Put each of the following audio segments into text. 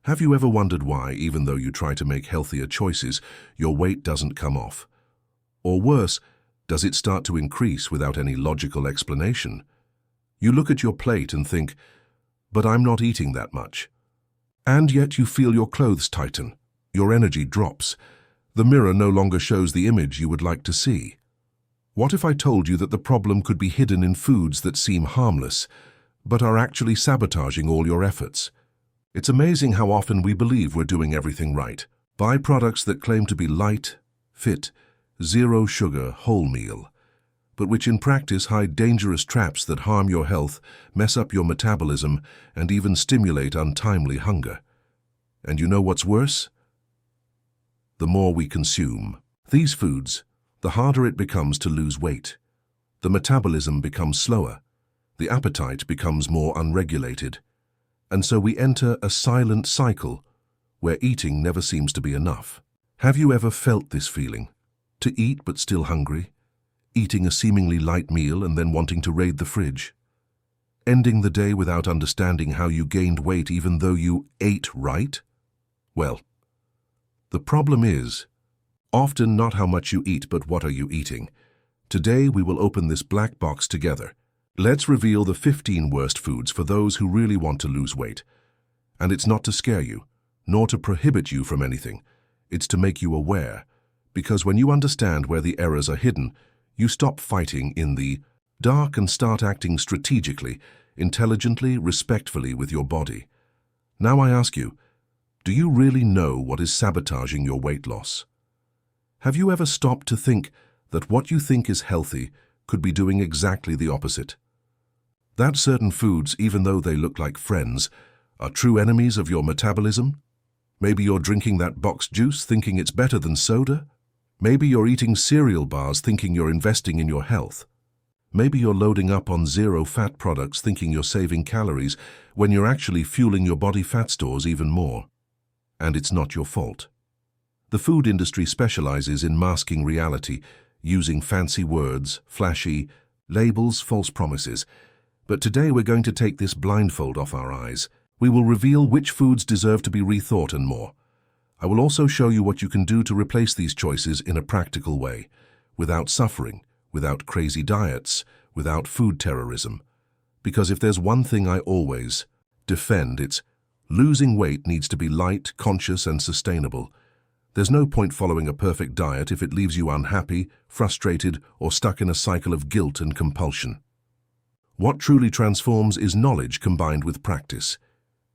Have you ever wondered why, even though you try to make healthier choices, your weight doesn't come off? Or worse, does it start to increase without any logical explanation? You look at your plate and think, but I'm not eating that much. And yet you feel your clothes tighten, your energy drops. The mirror no longer shows the image you would like to see. What if I told you that the problem could be hidden in foods that seem harmless, but are actually sabotaging all your efforts? It's amazing how often we believe we're doing everything right. Buy products that claim to be light, fit, zero sugar, wholemeal, but which in practice hide dangerous traps that harm your health, mess up your metabolism, and even stimulate untimely hunger. And you know what's worse? The more we consume these foods, the harder it becomes to lose weight. The metabolism becomes slower. The appetite becomes more unregulated. And so we enter a silent cycle where eating never seems to be enough. Have you ever felt this feeling? To eat but still hungry? Eating a seemingly light meal and then wanting to raid the fridge? Ending the day without understanding how you gained weight even though you ate right? Well, the problem is often not how much you eat, but what are you eating. Today we will open this black box together. Let's reveal the 15 worst foods for those who really want to lose weight. And it's not to scare you, nor to prohibit you from anything. It's to make you aware. Because when you understand where the errors are hidden, you stop fighting in the dark and start acting strategically, intelligently, respectfully with your body. Now I ask you, do you really know what is sabotaging your weight loss? Have you ever stopped to think that what you think is healthy could be doing exactly the opposite? That certain foods, even though they look like friends, are true enemies of your metabolism? Maybe you're drinking that boxed juice thinking it's better than soda? Maybe you're eating cereal bars thinking you're investing in your health. Maybe you're loading up on zero-fat products thinking you're saving calories when you're actually fueling your body fat stores even more. And it's not your fault. The food industry specializes in masking reality, using fancy words, flashy labels, false promises. But today we're going to take this blindfold off our eyes. We will reveal which foods deserve to be rethought and more. I will also show you what you can do to replace these choices in a practical way, without suffering, without crazy diets, without food terrorism. Because if there's one thing I always defend, it's losing weight needs to be light, conscious, and sustainable. There's no point following a perfect diet if it leaves you unhappy, frustrated, or stuck in a cycle of guilt and compulsion. What truly transforms is knowledge combined with practice.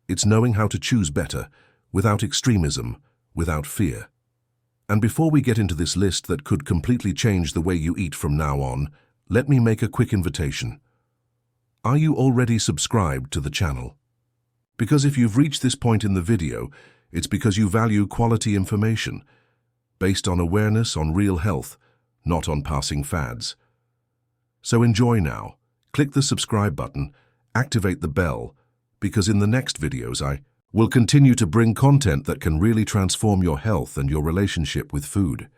It's knowing how to choose better, without extremism, without fear. And before we get into this list that could completely change the way you eat from now on, let me make a quick invitation. Are you already subscribed to the channel? Because if you've reached this point in the video, it's because you value quality information, based on awareness, on real health, not on passing fads. So enjoy now. Click the subscribe button, activate the bell, because in the next videos I will continue to bring content that can really transform your health and your relationship with food.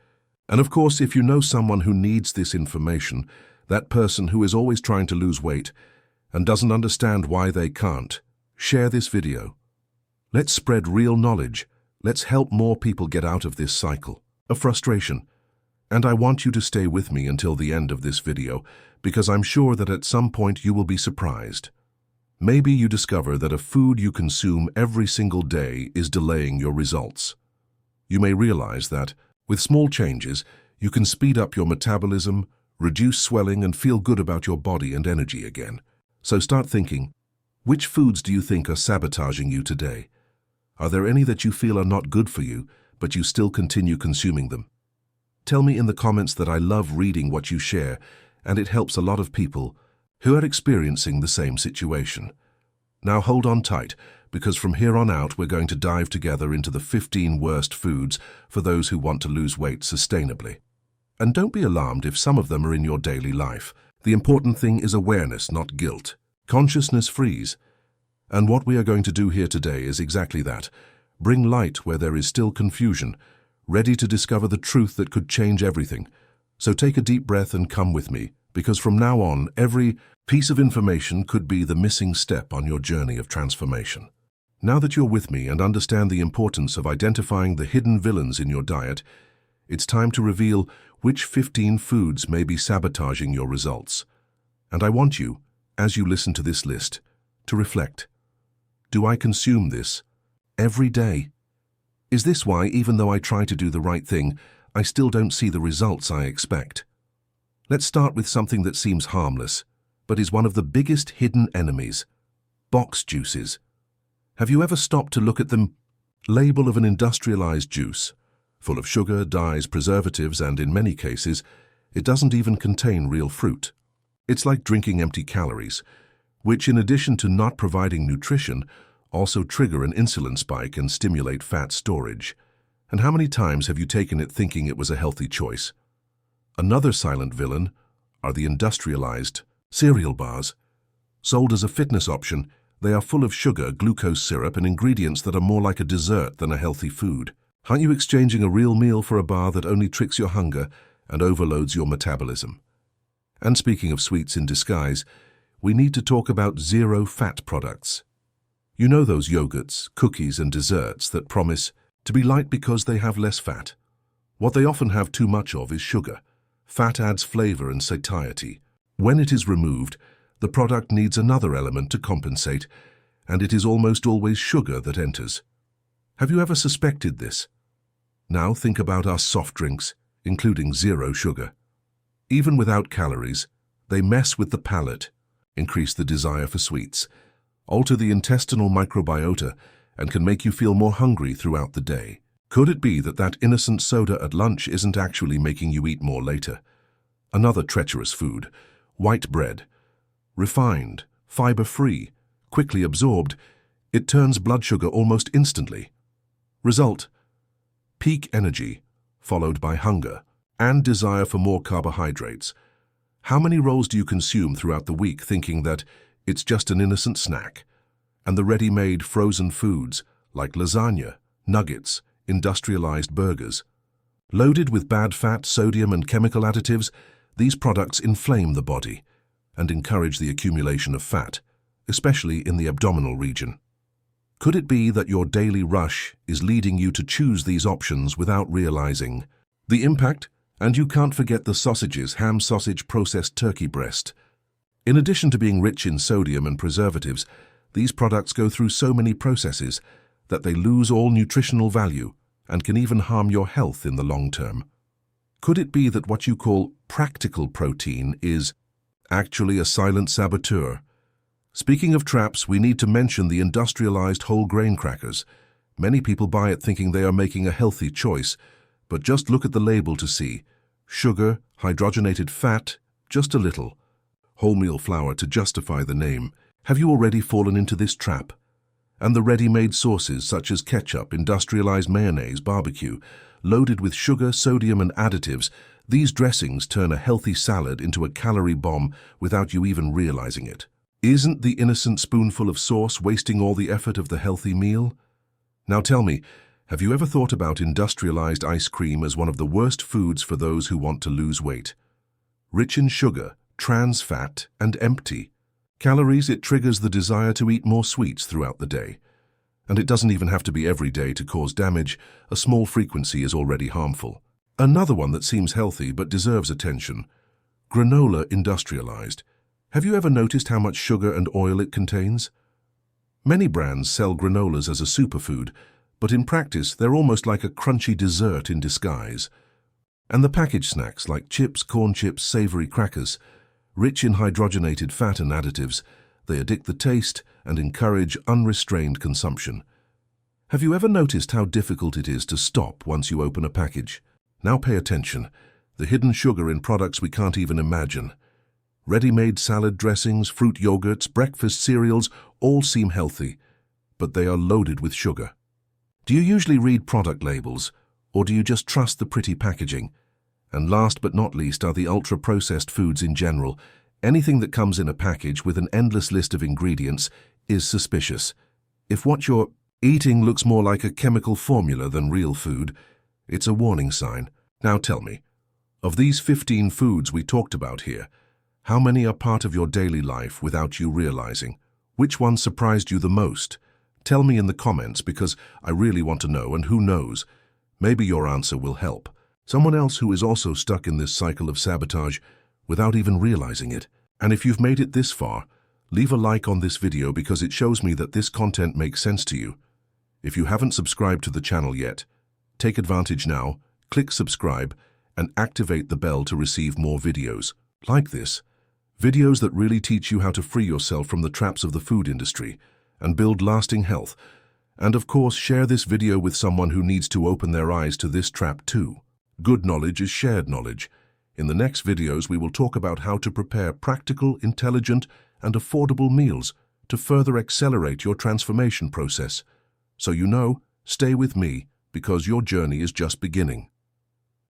And of course, if you know someone who needs this information, that person who is always trying to lose weight and doesn't understand why they can't, share this video. Let's spread real knowledge. Let's help more people get out of this cycle of frustration. And I want you to stay with me until the end of this video, because I'm sure that at some point you will be surprised. Maybe you discover that a food you consume every single day is delaying your results. You may realize that, with small changes, you can speed up your metabolism, reduce swelling, and feel good about your body and energy again. So start thinking, which foods do you think are sabotaging you today? Are there any that you feel are not good for you, but you still continue consuming them? Tell me in the comments that I love reading what you share, and it helps a lot of people who are experiencing the same situation. Now hold on tight, because from here on out we're going to dive together into the 15 worst foods for those who want to lose weight sustainably. And don't be alarmed if some of them are in your daily life. The important thing is awareness, not guilt. Consciousness frees. And what we are going to do here today is exactly that. Bring light where there is still confusion, ready to discover the truth that could change everything. So take a deep breath and come with me, because from now on, every piece of information could be the missing step on your journey of transformation. Now that you're with me and understand the importance of identifying the hidden villains in your diet, it's time to reveal which 15 foods may be sabotaging your results. And I want you, as you listen to this list, to reflect. Do I consume this every day? Is this why, even though I try to do the right thing, I still don't see the results I expect? Let's start with something that seems harmless, but is one of the biggest hidden enemies: box juices. Have you ever stopped to look at the label of an industrialized juice, full of sugar, dyes, preservatives, and in many cases, it doesn't even contain real fruit? It's like drinking empty calories, which in addition to not providing nutrition, also trigger an insulin spike and stimulate fat storage. And how many times have you taken it thinking it was a healthy choice? Another silent villain are the industrialized cereal bars. Sold as a fitness option, they are full of sugar, glucose syrup, and ingredients that are more like a dessert than a healthy food. Aren't you exchanging a real meal for a bar that only tricks your hunger and overloads your metabolism? And speaking of sweets in disguise, we need to talk about zero-fat products. You know those yogurts, cookies, and desserts that promise to be light because they have less fat? What they often have too much of is sugar. Fat adds flavor and satiety. When it is removed, the product needs another element to compensate, and it is almost always sugar that enters. Have you ever suspected this? Now think about our soft drinks, including zero sugar. Even without calories, they mess with the palate, increase the desire for sweets, alter the intestinal microbiota, and can make you feel more hungry throughout the day. Could it be that that innocent soda at lunch isn't actually making you eat more later? Another treacherous food: white bread. Refined, fiber-free, quickly absorbed, it turns blood sugar almost instantly. Result: peak energy, followed by hunger and desire for more carbohydrates. How many rolls do you consume throughout the week thinking that it's just an innocent snack? And the ready-made frozen foods like lasagna, nuggets, industrialized burgers. Loaded with bad fat, sodium, and chemical additives, these products inflame the body and encourage the accumulation of fat, especially in the abdominal region. Could it be that your daily rush is leading you to choose these options without realizing the impact? And you can't forget the sausages: ham sausage, processed turkey breast. In addition to being rich in sodium and preservatives, these products go through so many processes that they lose all nutritional value and can even harm your health in the long term. Could it be that what you call practical protein is actually a silent saboteur? Speaking of traps, we need to mention the industrialized whole grain crackers. Many people buy it thinking they are making a healthy choice, but just look at the label to see: sugar, hydrogenated fat, just a little, wholemeal flour to justify the name. Have you already fallen into this trap? And the ready-made sauces such as ketchup, industrialized mayonnaise, barbecue, loaded with sugar, sodium, and additives, these dressings turn a healthy salad into a calorie bomb without you even realizing it. Isn't the innocent spoonful of sauce wasting all the effort of the healthy meal? Now tell me, have you ever thought about industrialized ice cream as one of the worst foods for those who want to lose weight? Rich in sugar, trans fat, and empty calories, it triggers the desire to eat more sweets throughout the day. And it doesn't even have to be every day to cause damage. A small frequency is already harmful. Another one that seems healthy but deserves attention: granola industrialized. Have you ever noticed how much sugar and oil it contains? Many brands sell granolas as a superfood, but in practice they're almost like a crunchy dessert in disguise. And the packaged snacks like chips, corn chips, savory crackers, rich in hydrogenated fat and additives, they addict the taste and encourage unrestrained consumption. Have you ever noticed how difficult it is to stop once you open a package? Now pay attention: the hidden sugar in products we can't even imagine. Ready-made salad dressings, fruit yogurts, breakfast cereals all seem healthy, but they are loaded with sugar. Do you usually read product labels, or do you just trust the pretty packaging? And last but not least are the ultra-processed foods in general. Anything that comes in a package with an endless list of ingredients is suspicious. If what you're eating looks more like a chemical formula than real food, it's a warning sign. Now tell me, of these 15 foods we talked about here, how many are part of your daily life without you realizing? Which one surprised you the most? Tell me in the comments because I really want to know, and who knows, maybe your answer will help someone else who is also stuck in this cycle of sabotage without even realizing it. And if you've made it this far, leave a like on this video because it shows me that this content makes sense to you. If you haven't subscribed to the channel yet, take advantage now, click subscribe, and activate the bell to receive more videos like this. Videos that really teach you how to free yourself from the traps of the food industry and build lasting health. And of course, share this video with someone who needs to open their eyes to this trap too. Good knowledge is shared knowledge. In the next videos, we will talk about how to prepare practical, intelligent, and affordable meals to further accelerate your transformation process. So stay with me because your journey is just beginning.